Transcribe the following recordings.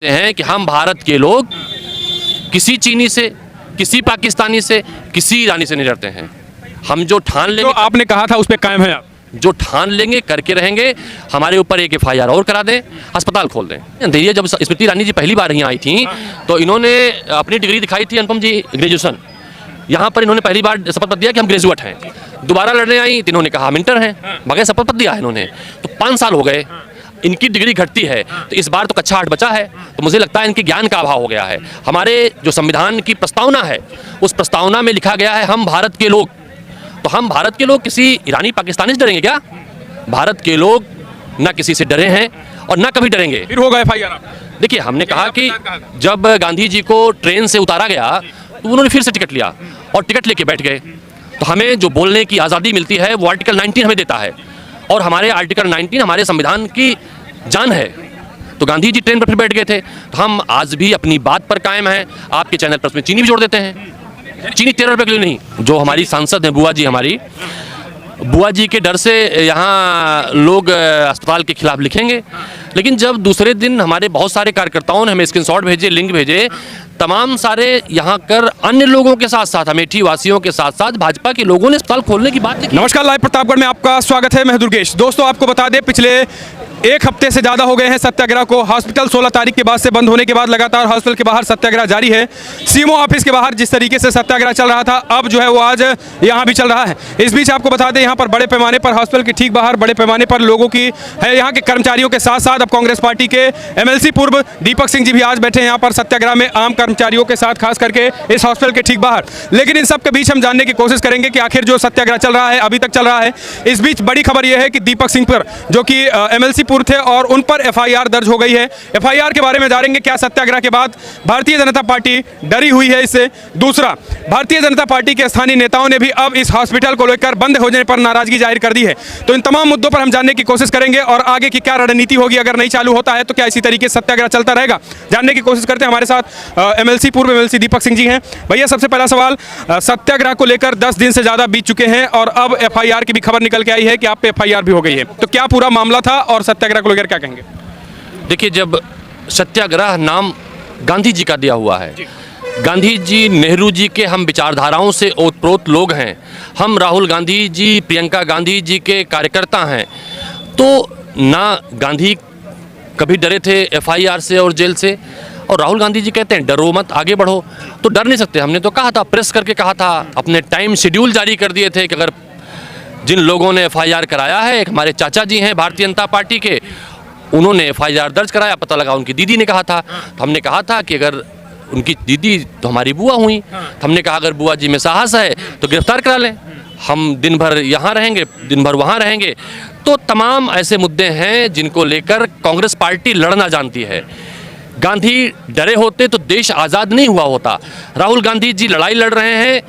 हैं कि हम भारत के लोग किसी चीनी से, किसी पाकिस्तानी से, किसी ईरानी से नहीं डरते हैं। हम जो ठान लेंगे, जो आपने कहा था उस पे कायम है आप? जो ठान लेंगे करके रहेंगे। हमारे ऊपर एक FIR और करा दें, अस्पताल खोल दें। देखिए, जब स्मृति ईरानी जी पहली बार यहाँ आई थी तो इन्होंने अपनी डिग्री दिखाई थी, अनुपम जी, ग्रेजुएशन। यहाँ पर इन्होंने पहली बार शपथ पत्र दिया कि हम ग्रेजुएट हैं। दोबारा लड़ने आई तो इन्होंने कहा हम इंटर हैं, बगैर शपथ पत्र दिया है इन्होंने। तो 5 साल हो गए, इनकी डिग्री घटती है। तो इस बार तो कक्षा 8 बचा है, तो मुझे लगता है इनके ज्ञान का अभाव हो गया है। हमारे जो संविधान की प्रस्तावना है, उस प्रस्तावना में लिखा गया है हम भारत के लोग। तो हम भारत के लोग किसी ईरानी पाकिस्तानी से डरेंगे क्या? भारत के लोग ना किसी से डरे हैं और ना कभी डरेंगे। फिर होगा FIR? देखिए, हमने कहा कि जब गांधी जी को ट्रेन से उतारा गया तो उन्होंने फिर से टिकट लिया और टिकट लेके बैठ गए। तो हमें जो बोलने की आज़ादी मिलती है वो आर्टिकल 19 हमें देता है, और हमारे आर्टिकल 19 हमारे संविधान की जान है। तो गांधी जी ट्रेन पर फिर बैठ गए थे, तो हम आज भी अपनी बात पर कायम हैं। आपके चैनल पर उसमें चीनी भी जोड़ देते हैं। चीनी 13 रुपये किलो नहीं। जो हमारी सांसद हैं बुआ जी, हमारी बुआ जी के डर से यहाँ लोग अस्पताल के खिलाफ लिखेंगे, लेकिन जब दूसरे दिन हमारे बहुत सारे कार्यकर्ताओं ने हमें स्क्रीनशॉट भेजे, लिंक भेजे, तमाम सारे यहाँ कर अन्य लोगों के साथ साथ अमेठी वासियों के साथ साथ भाजपा के लोगों ने अस्पताल खोलने की बात की। नमस्कार, लाइव प्रतापगढ़ में आपका स्वागत है। मैं दुर्गेश। दोस्तों, आपको बता दें, पिछले 1 हफ्ते से ज़्यादा हो गए हैं सत्याग्रह को। हॉस्पिटल 16 तारीख के बाद से बंद होने के बाद लगातार हॉस्पिटल के बाहर सत्याग्रह जारी है। सीएमओ ऑफिस के बाहर जिस तरीके से सत्याग्रह चल रहा था, अब जो है वो आज यहाँ भी चल रहा है। इस बीच आपको बता दें, यहाँ पर बड़े पैमाने पर हॉस्पिटल के ठीक बाहर बड़े पैमाने पर लोगों की है, यहाँ के कर्मचारियों के साथ साथ अब कांग्रेस पार्टी के MLC पूर्व दीपक सिंह जी भी आज बैठे हैं यहाँ पर सत्याग्रह में, आम कर्मचारियों के साथ, खास करके इस हॉस्पिटल के ठीक बाहर। लेकिन इन सब के बीच हम जानने की कोशिश करेंगे कि आखिर जो सत्याग्रह चल रहा है, अभी तक चल रहा है। इस बीच बड़ी खबर यह है कि दीपक सिंह पर, जो कि MLC पूर्व थे, और उन पर FIR दर्ज हो गई है। FIR के बारे में जानेंगे, क्या सत्याग्रह के बाद भारतीय जनता पार्टी डरी हुई है इससे? दूसरा, भारतीय जनता पार्टी के स्थानीय नेताओं ने भी अब इस हॉस्पिटल को लेकर बंद होने पर नाराजगी जाहिर कर दी है। तो इन तमाम मुद्दों पर हम जानने की कोशिश करेंगे और आगे की क्या रणनीति होगी, अगर नहीं चालू होता है तो क्या इसी तरीके से सत्याग्रह चलता रहेगा, जानने की कोशिश करते हैं। हमारे साथ MLC पूर्व MLC दीपक सिंह जी हैं। भैया, सबसे पहला सवाल, सत्याग्रह को लेकर 10 दिन से ज्यादा बीत चुके हैं और अब FIR की भी खबर निकल के आई है कि आप पे FIR भी हो गई है। तो क्या पूरा मामला था और सत्याग्रह को लेकर क्या कहेंगे? देखिए, जब सत्याग्रह नाम गांधी जी का दिया हुआ है, गांधी जी, नेहरू जी के हम विचारधाराओं से ओतप्रोत लोग हैं, हम राहुल गांधी जी, प्रियंका गांधी जी के कार्यकर्ता हैं, तो ना गांधी कभी डरे थे FIR से और जेल से, और राहुल गांधी जी कहते हैं डरो मत, आगे बढ़ो। तो डर नहीं सकते। हमने तो कहा था, प्रेस करके कहा था, अपने टाइम शेड्यूल जारी कर दिए थे कि अगर जिन लोगों ने FIR कराया है, एक हमारे चाचा जी हैं भारतीय जनता पार्टी के, उन्होंने FIR दर्ज कराया, पता लगा उनकी दीदी ने कहा था। तो हमने कहा था कि अगर उनकी दीदी तो हमारी बुआ हुई, तो हमने कहा अगर बुआ जी में साहस है तो गिरफ्तार करा लें, हम दिन भर यहाँ रहेंगे, दिन भर वहाँ रहेंगे। तो तमाम ऐसे मुद्दे हैं जिनको लेकर कांग्रेस पार्टी लड़ना जानती है। गांधी डरे होते तो देश आज़ाद नहीं हुआ होता। राहुल गांधी जी लड़ाई लड़ रहे हैं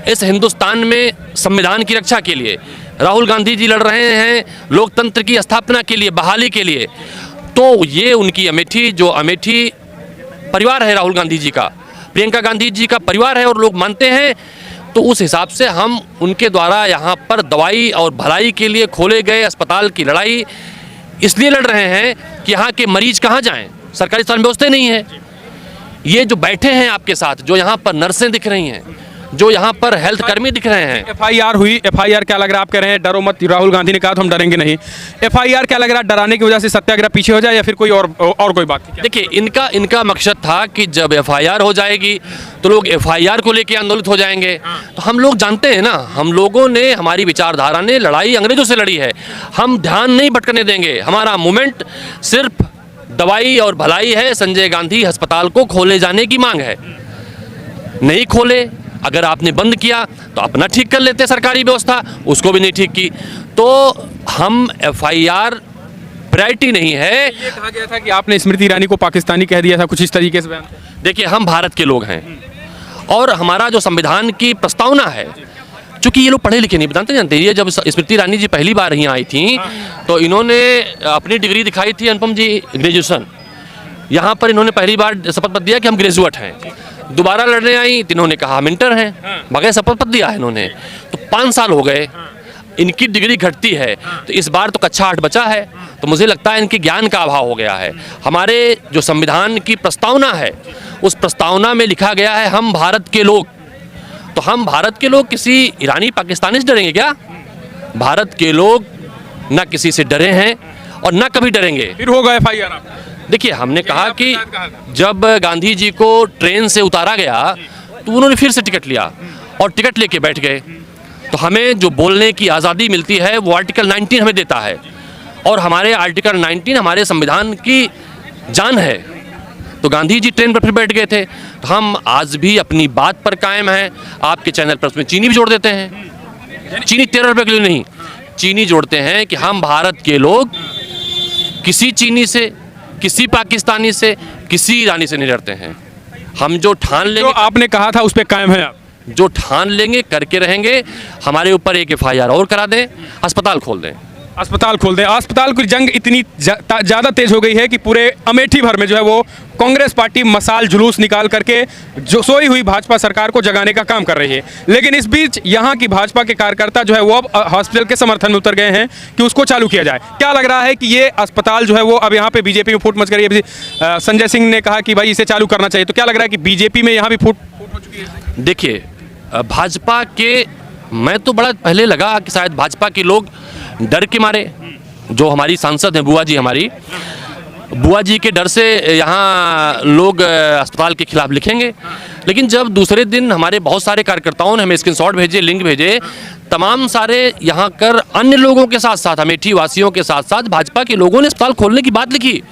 इस हिंदुस्तान में संविधान की रक्षा के लिए। राहुल गांधी जी लड़ रहे हैं लोकतंत्र की स्थापना के लिए, बहाली के लिए। तो ये उनकी अमेठी, जो अमेठी परिवार है राहुल गांधी जी का, प्रियंका गांधी जी का परिवार है, और लोग मानते हैं। तो उस हिसाब से हम उनके द्वारा यहाँ पर दवाई और भलाई के लिए खोले गए अस्पताल की लड़ाई इसलिए लड़ रहे हैं कि यहाँ के मरीज कहाँ जाएं, सरकारी अस्पताल में व्यवस्था नहीं है। ये जो बैठे हैं आपके साथ, जो यहाँ पर नर्सें दिख रही हैं, जो यहाँ पर हेल्थ कर्मी दिख रहे हैं। FIR हुई, FIR क्या लग रहा है? आप कह रहे हैं डरो मत, राहुल गांधी ने कहा तो हम डरेंगे नहीं। FIR क्या लग रहा है, डराने की वजह से सत्याग्रह पीछे हो जाए या फिर कोई और कोई बात? देखिए, इनका मकसद था कि जब FIR हो जाएगी तो लोग FIR को लेकर आंदोलित हो जाएंगे। तो हम लोग जानते हैं ना, हम लोगों ने, हमारी विचारधारा ने लड़ाई अंग्रेजों से लड़ी है। हम ध्यान नहीं भटकने देंगे। हमारा मूवमेंट सिर्फ दवाई और भलाई है। संजय गांधी अस्पताल को खोले जाने की मांग है। नहीं खोले, अगर आपने बंद किया तो अपना ठीक कर लेते सरकारी व्यवस्था, उसको भी नहीं ठीक की। तो हम FIR प्रायोरिटी नहीं है। ये कहा गया था कि आपने स्मृति ईरानी को पाकिस्तानी कह दिया था, कुछ इस तरीके से बयान। देखिए, हम भारत के लोग हैं और हमारा जो संविधान की प्रस्तावना है, चूँकि ये लोग पढ़े लिखे नहीं, बताते जानते। ये जब स्मृति ईरानी जी पहली बार यहाँ आई थी तो इन्होंने अपनी डिग्री दिखाई थी, अनुपम जी, ग्रेजुएशन। यहाँ पर इन्होंने पहली बार शपथ पत्र दिया कि हम ग्रेजुएट हैं। दोबारा लड़ने आई तो इन्होंने कहा हम इंटर हैं, बगैर शपथ पत्र दिया है इन्होंने। तो 5 साल हो गए, इनकी डिग्री घटती है। तो इस बार तो कक्षा 8 बचा है, तो मुझे लगता है इनके ज्ञान का अभाव हो गया है। हमारे जो संविधान की प्रस्तावना है, उस प्रस्तावना में लिखा गया है हम भारत के लोग। तो हम भारत के लोग किसी ईरानी पाकिस्तानी से डरेंगे क्या? भारत के लोग ना किसी से डरे हैं और ना कभी डरेंगे। फिर होगा FIR आप? देखिए, हमने कहा कि जब गांधी जी को ट्रेन से उतारा गया तो उन्होंने फिर से टिकट लिया और टिकट लेके बैठ गए। तो हमें जो बोलने की आज़ादी मिलती है वो आर्टिकल 19 हमें देता है, और हमारे आर्टिकल 19 हमारे संविधान की जान है। तो गांधी जी ट्रेन पर फिर बैठ गए थे। तो हम आज भी अपनी बात पर कायम हैं। आपके चैनल पर उसमें चीनी भी जोड़ देते हैं। चीनी 13 रुपये किलो नहीं, चीनी जोड़ते हैं कि हम भारत के लोग किसी चीनी से, किसी पाकिस्तानी से, किसी ईरानी से नहीं डरते हैं। हम जो ठान जो लेंगे, आपने कहा था उस पर कायम है आप? जो ठान लेंगे करके रहेंगे। हमारे ऊपर एक FIR और करा दें, अस्पताल खोल दें। अस्पताल खोल दें। अस्पताल की जंग इतनी ज़्यादा तेज हो गई है कि पूरे अमेठी भर में जो है वो कांग्रेस पार्टी मसाल जुलूस निकाल करके जो सोई हुई भाजपा सरकार को जगाने का काम कर रही है। लेकिन इस बीच यहाँ की भाजपा के कार्यकर्ता जो है वो अब हॉस्पिटल के समर्थन में उतर गए हैं कि उसको चालू किया जाए। क्या लग रहा है कि ये अस्पताल जो है वो अब यहाँ पे बीजेपी में फूट मच कर रही है? संजय सिंह ने कहा कि भाई इसे चालू करना चाहिए, तो क्या लग रहा है कि बीजेपी में यहाँ भी फूट हो चुकी है? देखिए, भाजपा के, मैं तो बड़ा पहले लगा कि शायद भाजपा के लोग डर के मारे, जो हमारी सांसद हैं बुआ जी, हमारी बुआ जी के डर से यहाँ लोग अस्पताल के खिलाफ लिखेंगे। लेकिन जब दूसरे दिन हमारे बहुत सारे कार्यकर्ताओं ने हमें स्क्रीनशॉट भेजे, लिंक भेजे, तमाम सारे यहाँ कर अन्य लोगों के साथ साथ, अमेठी वासियों के साथ साथ भाजपा के लोगों ने अस्पताल खोलने की बात लिखी।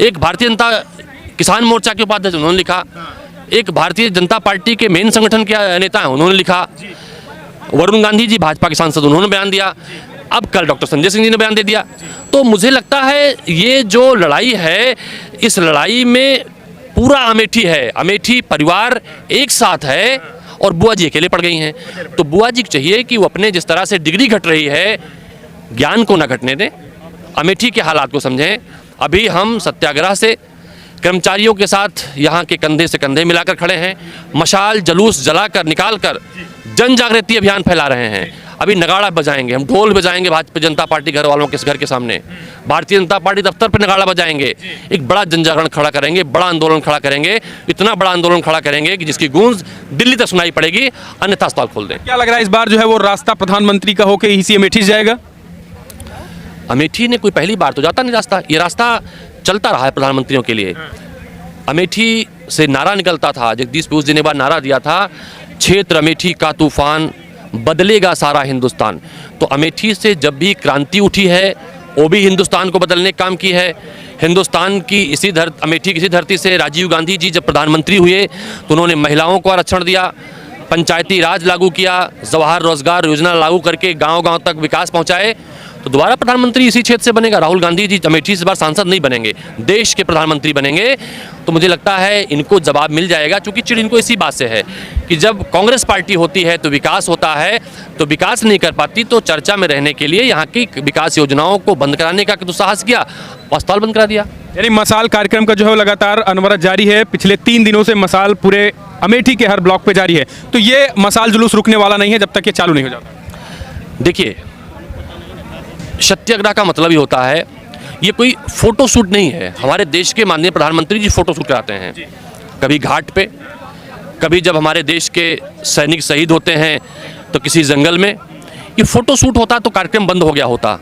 एक भारतीय जनता किसान मोर्चा के उपाध्यक्ष उन्होंने लिखा, एक भारतीय जनता पार्टी के मेन संगठन के नेता हैं उन्होंने लिखा, वरुण गांधी जी भाजपा के सांसद उन्होंने बयान दिया, अब कल डॉक्टर संजय सिंह जी ने बयान दे दिया। तो मुझे लगता है ये जो लड़ाई है, इस लड़ाई में पूरा अमेठी है, अमेठी परिवार एक साथ है और बुआ जी अकेले पड़ गई हैं। तो बुआ जी को चाहिए कि वो अपने जिस तरह से डिग्री घट रही है, ज्ञान को ना घटने दें, अमेठी के हालात को समझें। अभी हम सत्याग्रह से कर्मचारियों के साथ यहाँ के कंधे से कंधे मिलाकर खड़े हैं, मशाल जुलूस जलाकर निकालकर जन जागृति अभियान फैला रहे हैं। अभी नगाड़ा बजाएंगे, हम ढोल बजाएंगे भाजपा जनता पार्टी घर वालों के घर के सामने, भारतीय जनता पार्टी दफ्तर पर नगाड़ा बजाएंगे, एक बड़ा जन जागरण खड़ा करेंगे, बड़ा आंदोलन खड़ा करेंगे, इतना बड़ा आंदोलन खड़ा करेंगे कि जिसकी गूंज दिल्ली तक सुनाई पड़ेगी, अन्यथा अस्पताल खोल दें। क्या लग रहा है इस बार जो है वो रास्ता प्रधानमंत्री का होकर इसी अमेठी से जाएगा? अमेठी ने कोई पहली बार तो जाता नहीं रास्ता, ये रास्ता चलता रहा है प्रधानमंत्रियों के लिए। अमेठी से नारा निकलता था, जगदीश पीयूष जी ने बार नारा दिया था, क्षेत्र अमेठी का तूफान बदलेगा सारा हिंदुस्तान। तो अमेठी से जब भी क्रांति उठी है, वो भी हिंदुस्तान को बदलने का काम की है। हिंदुस्तान की अमेठी की इसी धरती से राजीव गांधी जी जब प्रधानमंत्री हुए तो उन्होंने महिलाओं को आरक्षण दिया, पंचायती राज लागू किया, जवाहर रोजगार योजना लागू करके गांव-गांव तक विकास पहुंचाए। तो दोबारा प्रधानमंत्री इसी क्षेत्र से बनेगा। राहुल गांधी जी अमेठी से बार सांसद नहीं बनेंगे, देश के प्रधानमंत्री बनेंगे। तो मुझे लगता है इनको जवाब मिल जाएगा, क्योंकि चिड़ इनको इसी बात से है कि जब कांग्रेस पार्टी होती है तो विकास होता है, तो विकास नहीं कर पाती, तो चर्चा में रहने के लिए यहाँ की विकास योजनाओं को बंद कराने का दुस्साहस किया, अस्पताल बंद करा दिया। यानी मसाल कार्यक्रम का जो है लगातार अनवरत जारी है। पिछले 3 दिनों से मसाल पूरे अमेठी के हर ब्लॉक पे जारी है। तो ये मसाल जुलूस रुकने वाला नहीं है जब तक ये चालू नहीं हो जाता। देखिए, सत्याग्रह का मतलब ही होता है, ये कोई फोटो शूट नहीं है। हमारे देश के माननीय प्रधानमंत्री जी फोटो शूट कराते हैं, कभी घाट पे, कभी जब हमारे देश के सैनिक शहीद होते हैं तो किसी जंगल में। ये फोटो शूट होता तो कार्यक्रम बंद हो गया होता।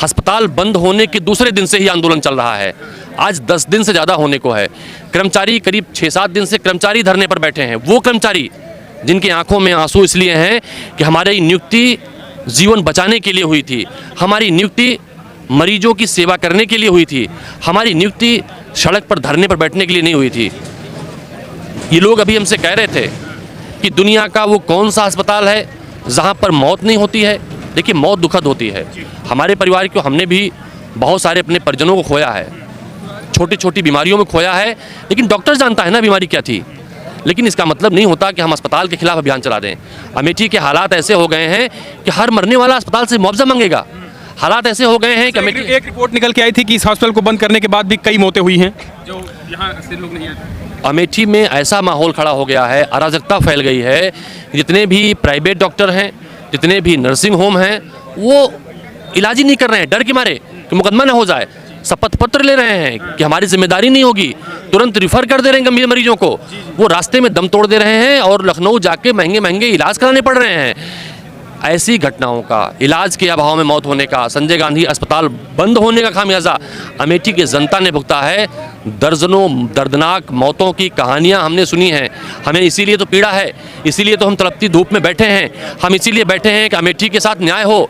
अस्पताल बंद होने के दूसरे दिन से ही आंदोलन चल रहा है, आज 10 दिन से ज़्यादा होने को है। कर्मचारी करीब 6-7 दिन से कर्मचारी धरने पर बैठे हैं, वो कर्मचारी जिनकी आंखों में आंसू इसलिए हैं कि हमारी नियुक्ति जीवन बचाने के लिए हुई थी, हमारी नियुक्ति मरीजों की सेवा करने के लिए हुई थी, हमारी नियुक्ति सड़क पर धरने पर बैठने के लिए नहीं हुई थी। ये लोग अभी हमसे कह रहे थे कि दुनिया का वो कौन सा अस्पताल है जहाँ पर मौत नहीं होती है। देखिए, मौत दुखद होती है। हमारे परिवार को, हमने भी बहुत सारे अपने परिजनों को खोया है, छोटी छोटी बीमारियों में खोया है, लेकिन डॉक्टर जानता है ना बीमारी क्या थी। लेकिन इसका मतलब नहीं होता कि हम अस्पताल के खिलाफ अभियान चला दें। अमेठी के हालात ऐसे हो गए हैं कि हर मरने वाला अस्पताल से मुआवजा मांगेगा। हालात ऐसे हो गए हैं कि अमेठी, एक रिपोर्ट निकल के आई थी कि इस हॉस्पिटल को बंद करने के बाद भी कई मौतें हुई हैं, जो यहाँ से लोग नहीं आते। अमेठी में ऐसा माहौल खड़ा हो गया है, अराजकता फैल गई है। जितने भी प्राइवेट डॉक्टर हैं, जितने भी नर्सिंग होम हैं, वो इलाज ही नहीं कर रहे हैं डर के मारे कि मुकदमा ना हो जाए। शपथ पत्र ले रहे हैं कि हमारी जिम्मेदारी नहीं होगी, तुरंत रिफर कर दे रहे हैं गंभीर मरीजों को। वो रास्ते में दम तोड़ दे रहे हैं और लखनऊ जाके महंगे महंगे इलाज कराने पड़ रहे हैं। ऐसी घटनाओं का, इलाज के अभाव में मौत होने का, संजय गांधी अस्पताल बंद होने का खामियाजा अमेठी की जनता ने भुगता है। दर्जनों दर्दनाक मौतों की कहानियां हमने सुनी हैं। हमें इसीलिए तो पीड़ा है, इसीलिए तो हम तड़पती धूप में बैठे हैं। हम इसीलिए बैठे हैं कि अमेठी के साथ न्याय हो।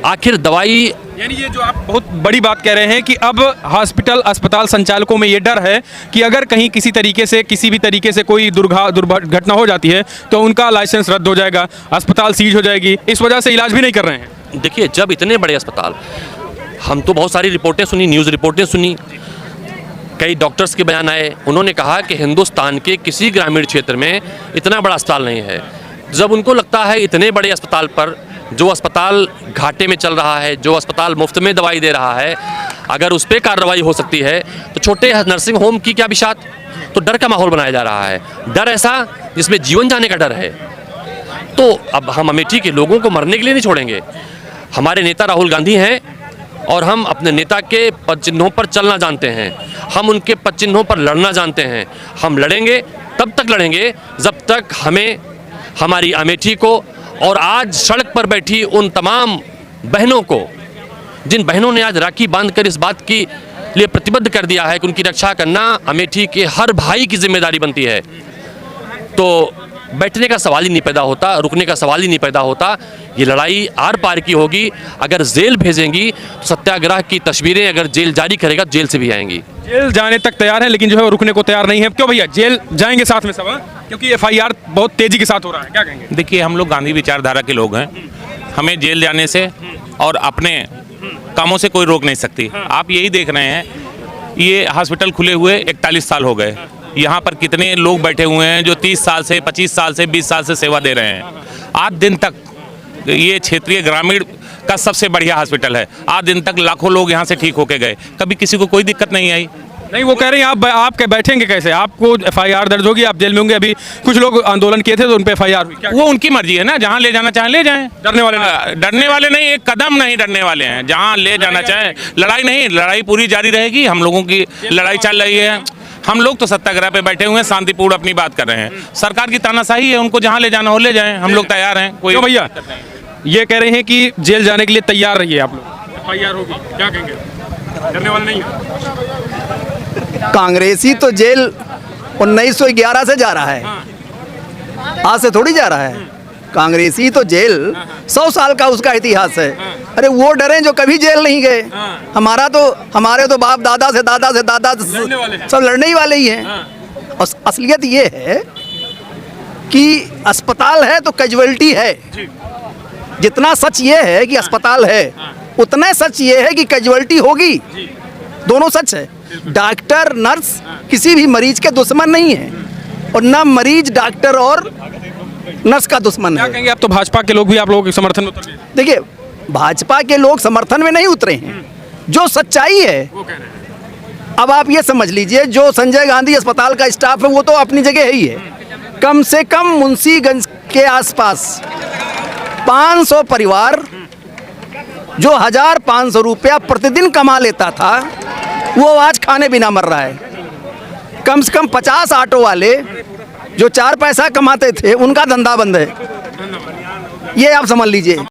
आखिर दवाई, यानी ये जो आप बहुत बड़ी बात कह रहे हैं कि अब हॉस्पिटल अस्पताल संचालकों में ये डर है कि अगर कहीं किसी भी तरीके से कोई दुर्घटना हो जाती है तो उनका लाइसेंस रद्द हो जाएगा, अस्पताल सीज हो जाएगी, इस वजह से इलाज भी नहीं कर रहे हैं। देखिए जब इतने बड़े अस्पताल, हम तो बहुत सारी रिपोर्टें सुनी, न्यूज़ रिपोर्टें सुनी, कई डॉक्टर्स के बयान आए। उन्होंने कहा कि हिंदुस्तान के किसी ग्रामीण क्षेत्र में इतना बड़ा अस्पताल नहीं है। जब उनको लगता है इतने बड़े अस्पताल पर, जो अस्पताल घाटे में चल रहा है, जो अस्पताल मुफ्त में दवाई दे रहा है, अगर उस पर कार्रवाई हो सकती है तो छोटे नर्सिंग होम की क्या बिशात। तो डर का माहौल बनाया जा रहा है, डर ऐसा जिसमें जीवन जाने का डर है। तो अब हम अमेठी के लोगों को मरने के लिए नहीं छोड़ेंगे। हमारे नेता राहुल गांधी हैं और हम अपने नेता के पद चिन्हों पर चलना जानते हैं, हम उनके पद चिन्हों पर लड़ना जानते हैं। हम लड़ेंगे, तब तक लड़ेंगे जब तक हमें, हमारी अमेठी को और आज सड़क पर बैठी उन तमाम बहनों को, जिन बहनों ने आज राखी बांधकर इस बात की लिए प्रतिबद्ध कर दिया है कि उनकी रक्षा करना अमेठी के हर भाई की जिम्मेदारी बनती है, तो बैठने का सवाल ही नहीं पैदा होता, रुकने का सवाल ही नहीं पैदा होता। ये लड़ाई आर पार की होगी। अगर जेल भेजेंगी तो सत्याग्रह की तस्वीरें अगर जेल जारी करेगा जेल से भी आएंगी। जेल जाने तक तैयार है लेकिन जो है वो रुकने को तैयार नहीं है। क्यों भैया, जेल जाएंगे साथ में सब? क्योंकि FIR बहुत तेजी के साथ हो रहा है, क्या कहेंगे? देखिए हम लोग गांधी विचारधारा के लोग हैं, हमें जेल जाने से और अपने कामों से कोई रोक नहीं सकती। आप यही देख रहे हैं, ये हॉस्पिटल खुले हुए 41 साल हो गए, यहाँ पर कितने लोग बैठे हुए हैं जो 30 साल से, 25 साल से, 20 साल से सेवा दे रहे हैं। आज दिन तक ये क्षेत्रीय ग्रामीण का सबसे बढ़िया हॉस्पिटल है। आज दिन तक लाखों लोग यहाँ से ठीक होके गए, कभी किसी को कोई दिक्कत नहीं आई। नहीं, वो कह रहे हैं आप बैठेंगे कैसे? आपको FIR दर्ज होगी, आप जेल में होंगे। अभी कुछ लोग आंदोलन किए थे तो उन पे FIR हुई। वो उनकी मर्जी है ना, जहाँ ले जाना चाहें ले जाएं। डरने वाले नहीं, एक कदम नहीं डरने वाले हैं। जहाँ ले जाना चाहें, लड़ाई नहीं, लड़ाई पूरी जारी रहेगी। हम लोगों की लड़ाई चल रही है, हम लोग तो सत्याग्रह पे बैठे हुए हैं, शांतिपूर्ण अपनी बात कर रहे हैं। सरकार की तानाशाही है, उनको जहाँ ले जाना हो ले जाएं, हम लोग तैयार हैं। कोई भैया ये कह रहे हैं कि जेल जाने के लिए तैयार रहिए आप लोग, FIR होगी, क्या कहेंगे? डरने वाले नहीं है। कांग्रेसी तो जेल 1911 से जा रहा है, आज से थोड़ी जा रहा है। कांग्रेसी तो जेल 100 साल का उसका इतिहास है। अरे वो डरे जो कभी जेल नहीं गए। हमारे तो बाप दादा से सब लड़ने ही वाले ही हैं। और असलियत ये है कि अस्पताल है तो कैजुअलिटी है। जितना सच ये है कि अस्पताल है, उतना सच ये है कि कैजुअलिटी होगी। दोनों सच है। डॉक्टर नर्स किसी भी मरीज के दुश्मन नहीं है और ना मरीज डॉक्टर और नर्स का दुश्मन है। क्या कहेंगे? आप तो भाजपा के लोग भी आप लोगों के समर्थन में उतर गए। देखिए, भाजपा के लोग समर्थन में नहीं उतरे हैं, जो सच्चाई है वो कह रहे हैं। अब आप ये समझ लीजिए, जो संजय गांधी अस्पताल का स्टाफ है वो तो अपनी जगह ही है। कम से कम मुंशीगंज के आसपास 500 परिवार जो 1500 रुपया प्रतिदिन कमा लेता था, वो आज खाने बिना मर रहा है। कम से कम 50 ऑटो वाले जो 4 पैसा कमाते थे, उनका धंधा बंद है। ये आप समझ लीजिए।